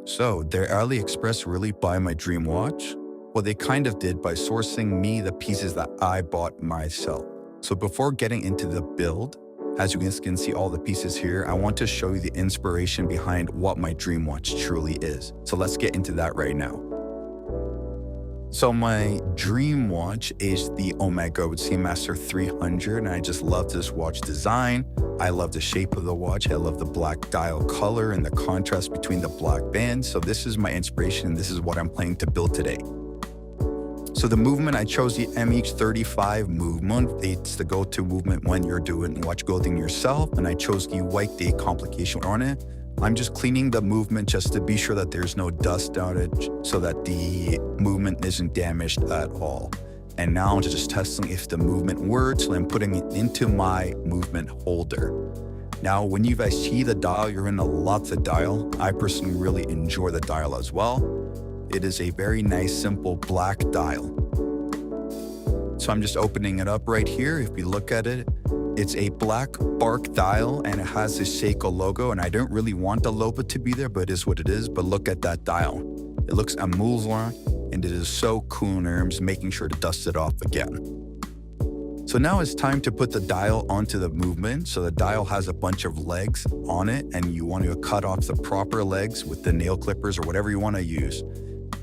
So, did AliExpress really buy my dream watch? Well, they kind of did by sourcing me the pieces that I bought myself. So before getting into the build, as you guys can see all the pieces here, I want to show you the inspiration behind what my dream watch truly is. So let's get into that right now. So my dream watch is the Omega Seamaster 300, and I just love this watch design. I love the shape of the watch. I love the black dial color and the contrast between the black bands. So this is my inspiration, and this is what I'm planning to build today. So the movement, I chose the MH35 movement. It's the go-to movement when you're doing watch building yourself, and I chose the white date complication on it. I'm just cleaning the movement just to be sure that there's no dust outage so that the movement isn't damaged at all. And now I'm just testing if the movement works, so I'm putting it into my movement holder. Now, when you guys see the dial, you're in a lot of dial. I personally really enjoy the dial as well. It is a very nice, simple black dial. So I'm just opening it up right here. If you look at it, it's a black bark dial and it has the Seiko logo, and I don't really want the logo to be there, but it is what it is. But look at that dial. It looks amusant and it is so cool, and I'm just making sure to dust it off again. So now it's time to put the dial onto the movement. So the dial has a bunch of legs on it, and you want to cut off the proper legs with the nail clippers or whatever you want to use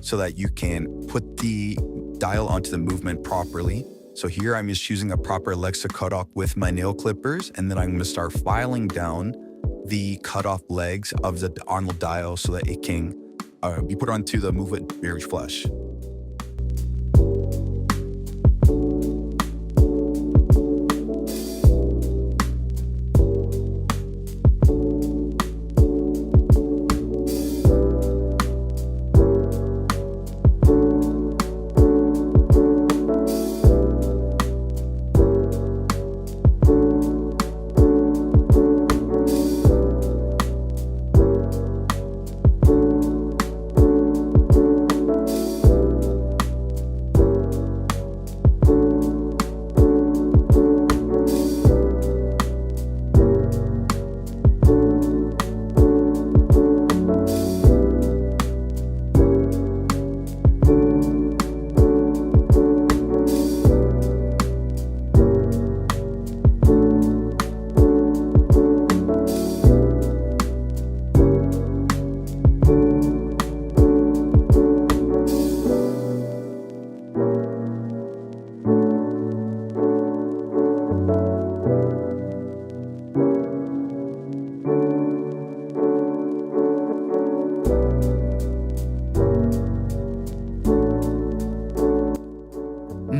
so that you can put the dial onto the movement properly. So here I'm just using the proper legs to cut off with my nail clippers, and then I'm going to start filing down the cut off legs of the Arnold dial so that it can be put onto the movement very flush.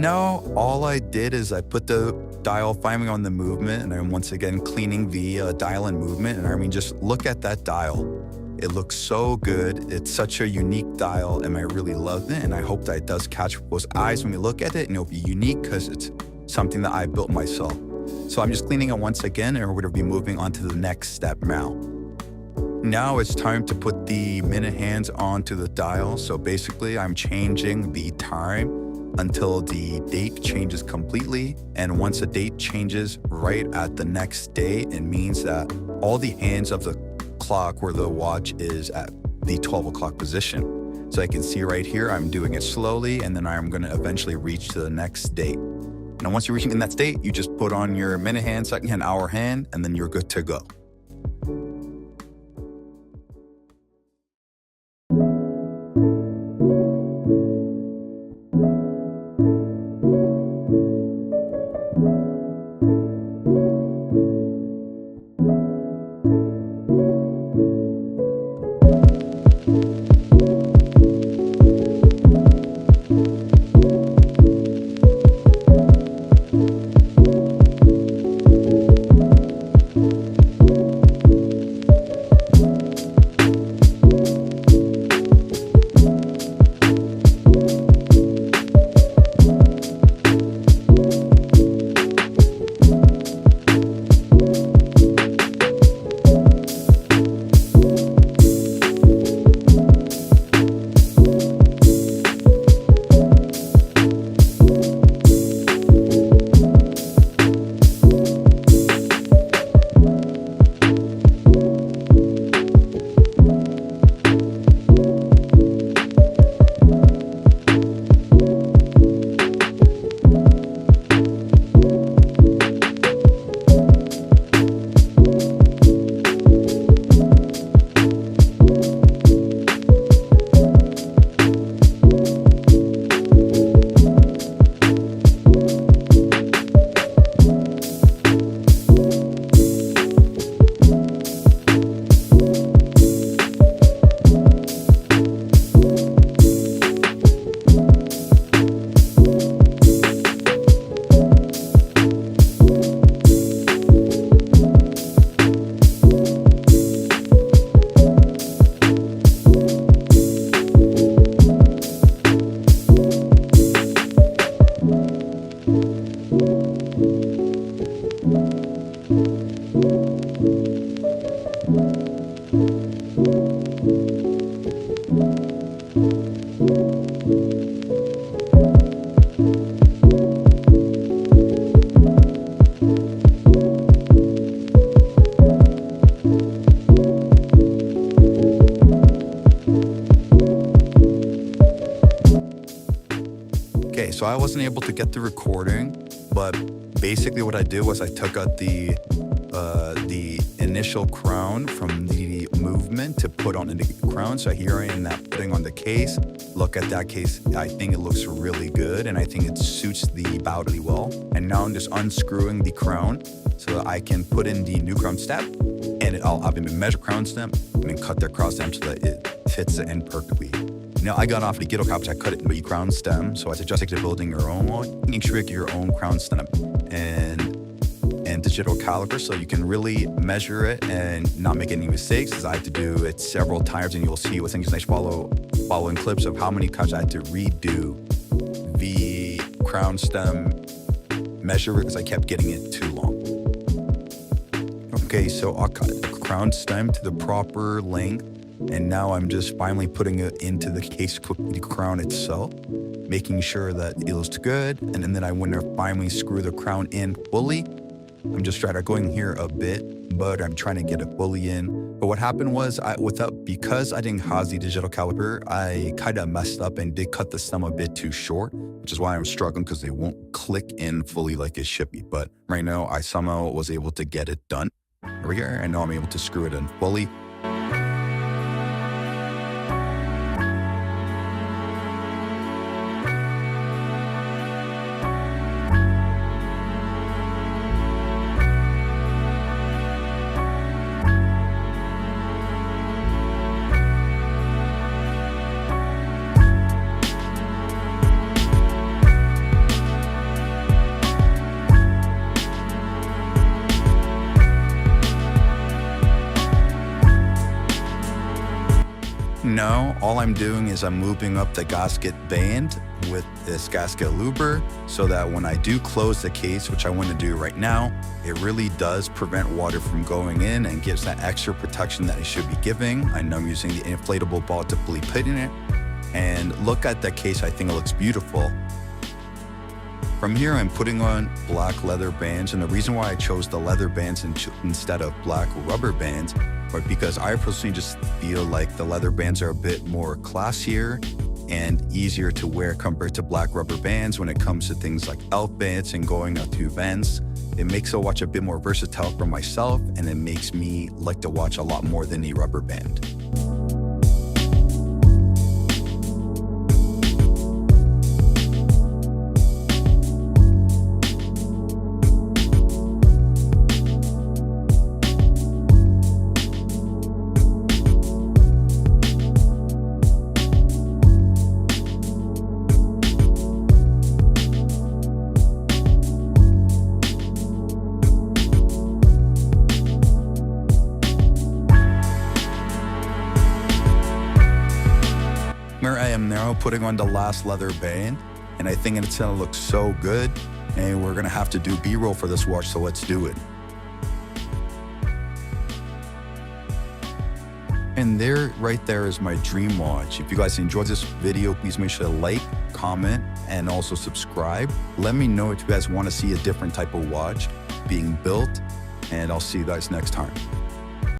Now, all I did is I put the dial finally on the movement, and I'm once again cleaning the dial and movement. And I mean, just look at that dial. It looks so good. It's such a unique dial, and I really love it. And I hope that it does catch people's eyes when we look at it, and it'll be unique because it's something that I built myself. So I'm just cleaning it once again, and we're going to be moving on to the next step now. Now it's time to put the minute hands onto the dial. So basically, I'm changing the time until the date changes completely. And once the date changes right at the next day, it means that all the hands of the clock where the watch is at the 12 o'clock position. So I can see right here, I'm doing it slowly, and then I'm going to eventually reach to the next date. Now, once you're reaching in that state, you just put on your minute hand, second hand, hour hand, and then you're good to go. so I wasn't able to get the recording, but basically what I did was I took out the initial crown from the movement to put on the crown. So here I am now putting on the case. Look at that case. I think it looks really good, and I think it suits the bow really well. And now I'm just unscrewing the crown so that I can put in the new crown stem, and I'll measure crown stem and then cut the crown stem so that it fits the end perfectly. Now I got off the Ghetto Copter, I cut it in the crown stem, so I suggest actually building your own one. Make sure you get your own crown stem and digital caliper so you can really measure it and not make any mistakes, because I had to do it several times, and you'll see within these nice following clips of how many times I had to redo the crown stem measure because I kept getting it too long. Okay, so I'll cut the crown stem to the proper length, and now I'm just finally putting it into the case, the crown itself, making sure that it looks good. And then I want to finally screw the crown in fully. I'm just trying to go in here a bit, but I'm trying to get it fully in. But what happened was because I didn't have the digital caliper, I kind of messed up and did cut the stem a bit too short, which is why I'm struggling, because they won't click in fully like it should be. But right now I somehow was able to get it done. Here we go. And now I'm able to screw it in fully. Now, all I'm doing is I'm moving up the gasket band with this gasket luber so that when I do close the case, which I want to do right now, it really does prevent water from going in and gives that extra protection that it should be giving. I know I'm using the inflatable ball to fully put in it. And look at that case, I think it looks beautiful. From here, I'm putting on black leather bands, and the reason why I chose the leather bands instead of black rubber bands was because I personally just feel like the leather bands are a bit more classier and easier to wear compared to black rubber bands when it comes to things like outfits and going out to events. It makes the watch a bit more versatile for myself, and it makes me like the watch a lot more than the rubber band. Here I am now putting on the last leather band, and I think it's gonna look so good, and we're gonna have to do B-roll for this watch, so let's do it. And right there is my dream watch. If you guys enjoyed this video, please make sure to like, comment, and also subscribe. Let me know if you guys want to see a different type of watch being built, and I'll see you guys next time.